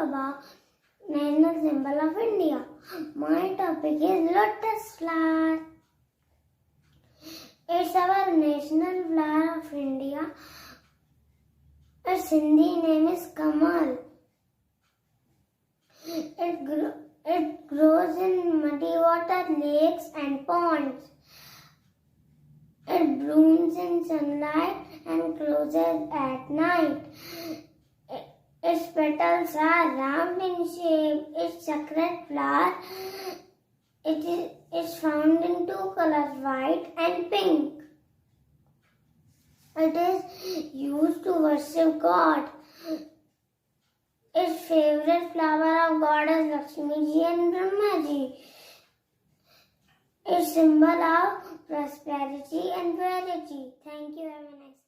about national symbol of India. My topic is lotus flower. It's our national flower of India. Its Hindi name is Kamal. It grows in muddy water, lakes and ponds. It blooms in sunlight and closes at night. Its petals are round in shape. Its sacred flower. It's found in two colors, white and pink. It is used to worship God. Its favorite flower of God is Lakshmi Ji and Brahma Ji. Its symbol of prosperity and purity. Thank you. Have a nice day.